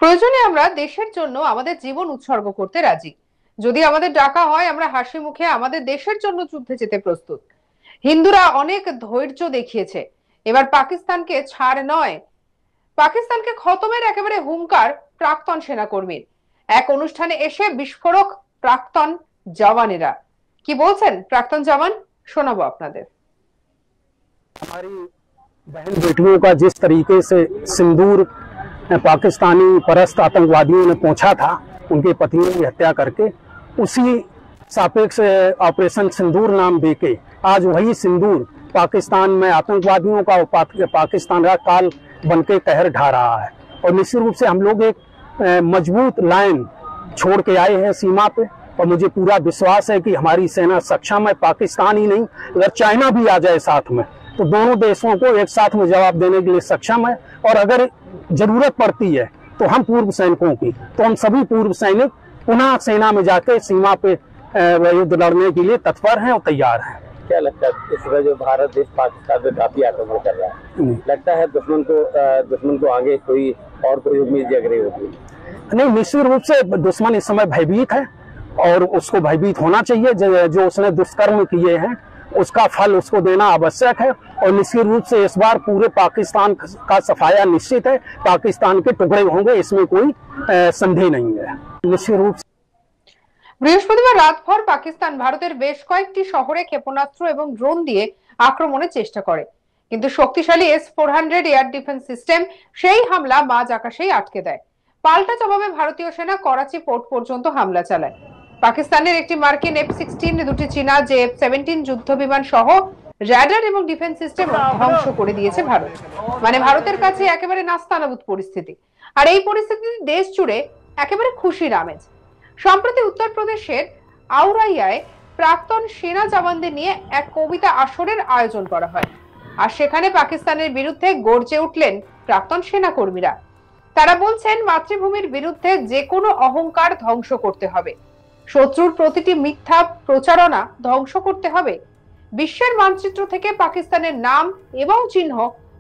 প্রয়োজনে আমরা দেশের জন্য আমাদের জীবন উৎসর্গ করতে রাজি। যদি আমাদের ডাকা হয় আমরা হাসি মুখে আমাদের দেশের জন্য যুদ্ধে যেতে প্রস্তুত। হিন্দুরা অনেক ধৈর্য দেখিয়েছে, এবার পাকিস্তানকে ছাড় নয়। পাকিস্তানকে খতমের একেবারে হুঙ্কার প্রাক্তন সেনাকর্মীর। এক অনুষ্ঠানে এসে বিস্ফোরক প্রাক্তন জওয়ানেরা। কি বলছেন প্রাক্তন জওয়ান, শোনাবো আপনাদের। हमारी बहन बेटियों का जिस तरीके से सिंदूर पाकिस्तानी परस्त आतंकवादियों ने पहुंचा था उनके पतियों की हत्या करके, उसी सापेक्ष ऑपरेशन सिंदूर नाम देके आज वही सिंदूर पाकिस्तान में आतंकवादियों का पाकिस्तान का काल बनके कहर ढा रहा है। और निश्चित रूप से हम लोग एक मजबूत लाइन छोड़ के आए हैं सीमा पे, और मुझे पूरा विश्वास है कि हमारी सेना सक्षम है। पाकिस्तान ही नहीं, अगर चाइना भी आ जाए साथ में तो दोनों देशों को एक साथ में जवाब देने के लिए सक्षम है। और अगर जरूरत पड़ती है तो हम पूर्व सैनिकों की, तो हम सभी पूर्व सैनिक पुनः सेना में जाकर सीमा पे युद्ध लड़ने के लिए तत्पर हैं और तैयार हैं। क्या लगता है इस समय जो भारत देश पाकिस्तान में काफी आक्रमण कर रहा है, लगता है दुश्मन को आगे कोई उम्मीद जग रही होगी? नहीं, निश्चित रूप से दुश्मन इस समय भयभीत है और उसको भयभीत होना चाहिए। जो उसने दुष्कर्म किए हैं उसका फल उसको देना आवश्यक है। और निश्चित रूप से इस बार पूरे पाकिस्तान का सफाया निश्चित है, पाकिस्तान के टुकड़े होंगे, इसमें कोई संदेह नहीं है। निश्चित रूप से বৃহস্পতিবার রাতভর পাকিস্তান ভারতের বেশ কয়েকটি শহরে ক্ষেপণাস্ত্র এবং ড্রোন দিয়ে আক্রমণের চেষ্টা করে, কিন্তু শক্তিশালী S-400 এয়ার ডিফেন্স সিস্টেম সেই হামলা মাঝ আকাশেই আটকে দেয়। পাল্টা জবাবে ভারতীয় সেনা করাচি পোর্ট পর্যন্ত হামলা চালায়। পাকিস্তানের একটি মার্কিন F-16, দুটি চীনা J-17 যুদ্ধ বিমান সহ র্যাডার এবং ডিফেন্স সিস্টেম ধ্বংস করে দিয়েছে ভারত। মানে ভারতের কাছে একেবারে নাস্তানাবুদ পরিস্থিতি। আর এই পরিস্থিতিতে দেশ জুড়ে একেবারে খুশির আমেজ। সম্প্রতি উত্তরপ্রদেশের আউরাইয়ায় প্রাক্তন সেনা জওয়ানদের নিয়ে এক কবিতা আসরের আয়োজন করা হয়, আর সেখানে পাকিস্তানের বিরুদ্ধে গর্জে উঠলেন প্রাক্তন সেনাকর্মীরা। তারা বলছেন মাতৃভূমির বিরুদ্ধে যে কোনো অহংকার ধ্বংস করতে হবে, শত্রুর প্রতিটি মিথ্যা প্রচারণা ধ্বংস করতে হবে, বিশ্বের মানচিত্র থেকে পাকিস্তানের নাম এবং চিহ্ন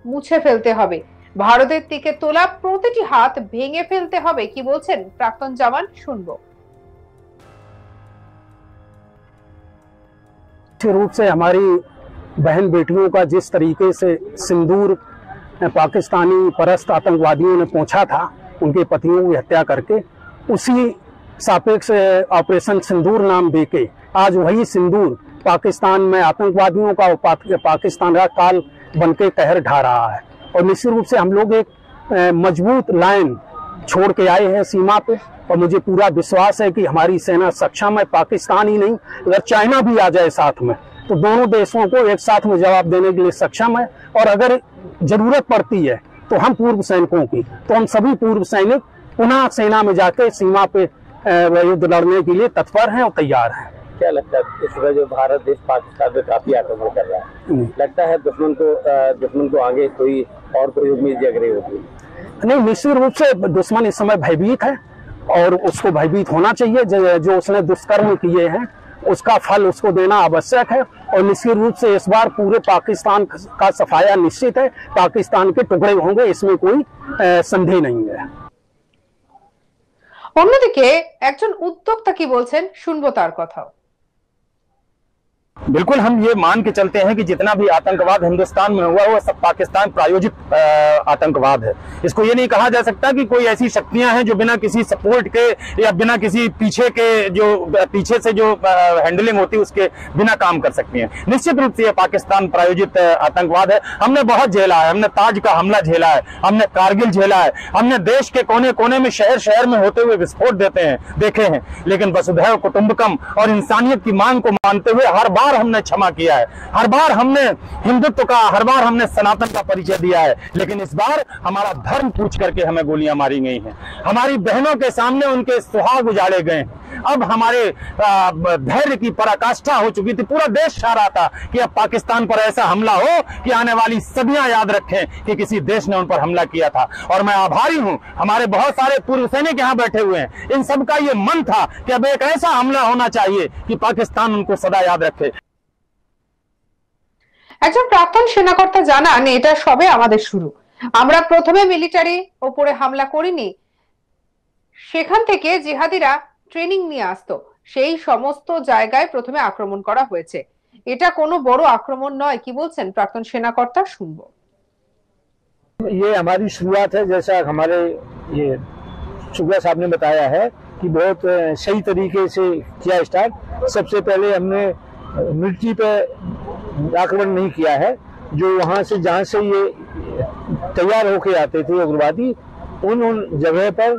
মুছে ফেলতে হবে, ভারতের দিকে তোলা প্রতিটি হাত ভেঙে ফেলতে হবে। কি বলছেন প্রাক্তন জওয়ান, শুনবো। रूप से हमारी बहन बेटियों का जिस तरीके से सिंदूर पाकिस्तानी परस्त आतंकवादियों ने पहुंचा था उनके पतियों की हत्या करके, उसी सापेक्ष ऑपरेशन सिंदूर नाम देके आज वही सिंदूर पाकिस्तान में आतंकवादियों का पाकिस्तान का काल बनके कहर ढा रहा है। और निश्चित रूप से हम लोग एक मजबूत लाइन छोड़ के आए हैं सीमा पे, और मुझे पूरा विश्वास है कि हमारी सेना सक्षम है। पाकिस्तान ही नहीं, अगर चाइना भी आ जाए साथ में तो दोनों देशों को एक साथ में जवाब देने के लिए सक्षम है। और अगर जरूरत पड़ती है तो हम पूर्व सैनिकों की, तो हम सभी पूर्व सैनिक पुनः सेना में जाकर सीमा पे युद्ध लड़ने के लिए तत्पर हैं और तैयार हैं। क्या लगता है इस समय जो भारत देश पाकिस्तान में काफी आक्रमण कर रहा है, लगता है दुश्मन को आगे कोई उम्मीद जग रही होगी? नहीं, निश्चित रूप से दुश्मन इस समय भयभीत है और उसको भयभीत होना चाहिए। जो उसने दुष्कर्म किए हैं उसका फल उसको देना आवश्यक है। और निश्चित रूप से इस बार पूरे पाकिस्तान का सफाया निश्चित है, पाकिस्तान के टुकड़े होंगे, इसमें कोई संदेह नहीं है। অন্যদিকে একজন উদ্যোক্তা কি বলছেন, শুনবো তার কথাও। बिल्कुल हम ये मान के चलते हैं कि जितना भी आतंकवाद हिंदुस्तान में हुआ वो सब पाकिस्तान प्रायोजित आतंकवाद है। इसको ये नहीं कहा जा सकता कि कोई ऐसी शक्तियां हैं जो बिना किसी सपोर्ट के या बिना किसी पीछे से जो हैंडलिंग होती है उसके बिना काम कर सकती हैं। निश्चित रूप से ये पाकिस्तान प्रायोजित आतंकवाद है। हमने बहुत झेला है, हमने ताज का हमला झेला है, हमने कारगिल झेला है, हमने देश के कोने कोने में शहर शहर में होते हुए विस्फोट देखे हैं, लेकिन वसुधैव कुटुंबकम और इंसानियत की मांग को मानते हुए हर बार हमने क्षमा किया है, हर बार हमने हिंदुत्व का, हर बार हमने सनातन का परिचय दिया है। लेकिन इस बार हमारा धर्म पूछ करके हमें गोलियां मारी गई हैं, हमारी बहनों के सामने उनके सुहाग उजाड़े गए हैं। अब हमारे धैर्य की पराकाष्ठा हो चुकी थी। पूरा देश चाह रहा था कि अब पाकिस्तान पर ऐसा हमला हो कि आने वाली सदियां याद रखें कि किसी देश ने उन पर हमला किया था। और मैं आभारी हूं, हमारे बहुत सारे पूर्व सैनिक यहां बैठे हुए हैं, इन सबका ये मन था कि अब एक ऐसा हमला होना चाहिए कि पाकिस्तान उनको सदा याद रखे। একজন প্রাক্তন সেনাকর্তা জানান, এটা সবে আমাদের শুরু। আমরা প্রথমে মিলিটারি উপরে হামলা করিনি, সেখান থেকে জিহাদিরা ট্রেনিং নিয়ে আসতো, সেই সমস্ত জায়গায় প্রথমে আক্রমণ করা হয়েছে। এটা কোনো বড় আক্রমণ নয়, কি বলছেন প্রাক্তন সেনাকর্তা, শুনবো। ये हमारी शुरुआत है, जैसा हमारे ये शुक्ला साहब ने बताया है कि बहुत सही तरीके से किया स्टार्ट। सबसे पहले हमने मिलिट्री पे आक्रमण नहीं किया है, जो वहाँ से जहाँ से ये तैयार होके आते थे उग्रवादी, उन जगह पर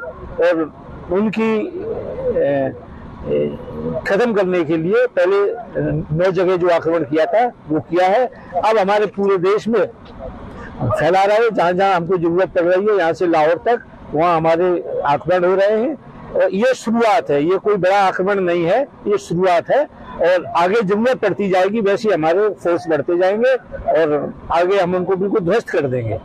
और उनकी खत्म करने के लिए पहले 9 जगह जो आक्रमण किया था वो किया है। अब हमारे पूरे देश में फैला रहा है, जहाँ जहाँ हमको जरूरत पड़ रही है, यहाँ से लाहौर तक वहाँ हमारे आक्रमण हो रहे हैं। और ये शुरुआत है, ये कोई बड़ा आक्रमण नहीं है, ये शुरुआत है और आगे जरूरत पड़ती जाएगी वैसे हमारे फोर्स बढ़ते जाएंगे और आगे हम उनको बिल्कुल ध्वस्त कर देंगे।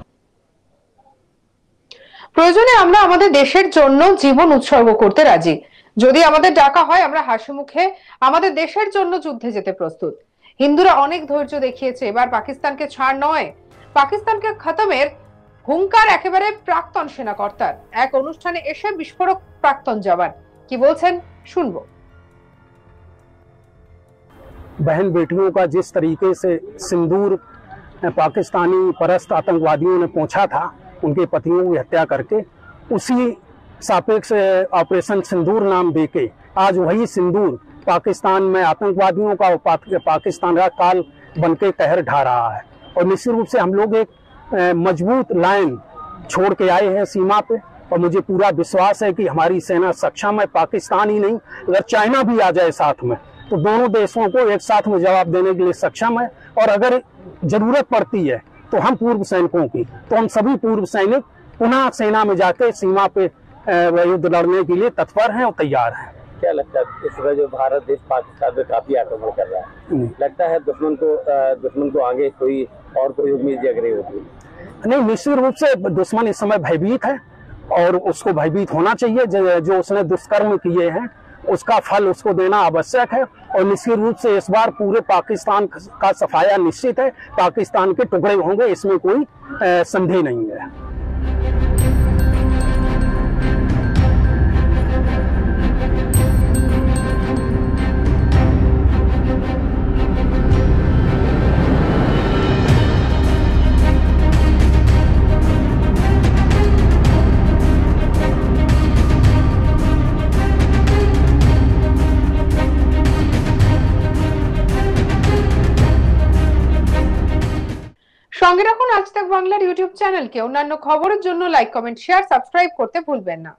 প্রয়োজনে আমরা আমাদের দেশের জন্য জীবন উৎসর্গ করতে রাজি। যদি আমাদের ডাকা হয় আমরা হাসি মুখে আমাদের দেশের জন্য যুদ্ধে যেতে প্রস্তুত। হিন্দুরা অনেক ধৈর্য দেখিয়েছে, এবার পাকিস্তানকে ছাড় নয়, পাকিস্তানকে খতমের হুঙ্কার একেবারে প্রাক্তন সেনাকর্তার। এক অনুষ্ঠানে এসে বিস্ফোরক প্রাক্তন জওয়ান, কি বলছেন শুনবো। बहन बेटियों का जिस तरीके से सिंदूर पाकिस्तानी परस्त आतंकवादियों ने पहुंचा था उनके पतियों की हत्या करके, उसी सापेक्ष ऑपरेशन सिंदूर नाम देके आज वही सिंदूर पाकिस्तान में आतंकवादियों का पाकिस्तान का काल बनके कहर ढा रहा है। और निश्चित रूप से हम लोग एक मजबूत लाइन छोड़ के आए हैं सीमा पे और मुझे पूरा विश्वास है कि हमारी सेना सक्षम है। पाकिस्तान ही नहीं, अगर चाइना भी आ जाए साथ में तो दोनों देशों को एक साथ में जवाब देने के लिए सक्षम है। और अगर जरूरत पड़ती है तो हम पूर्व सैनिकों की, तो हम सभी पूर्व सैनिक पुनः सेना में जाकर सीमा पे युद्ध लड़ने के लिए तत्पर हैं और तैयार हैं। क्या लगता है इस समय जो भारत देश पाकिस्तान में काफी आक्रमण कर रहा है, लगता है दुश्मन को आगे कोई उम्मीद जग रही होगी? नहीं, निश्चित रूप से दुश्मन इस समय भयभीत है और उसको भयभीत होना चाहिए। जो उसने दुष्कर्म किए हैं उसका फल उसको देना आवश्यक है। और निश्चित रूप से इस बार पूरे पाकिस्तान का सफाया निश्चित है, पाकिस्तान के टुकड़े होंगे, इसमें कोई संदेह नहीं है। সঙ্গে রাখুন আজ তাক বাংলার ইউটিউব চ্যানেলকে। অন্যান্য খবরের জন্য লাইক, কমেন্ট, শেয়ার, সাবস্ক্রাইব করতে ভুলবেন না।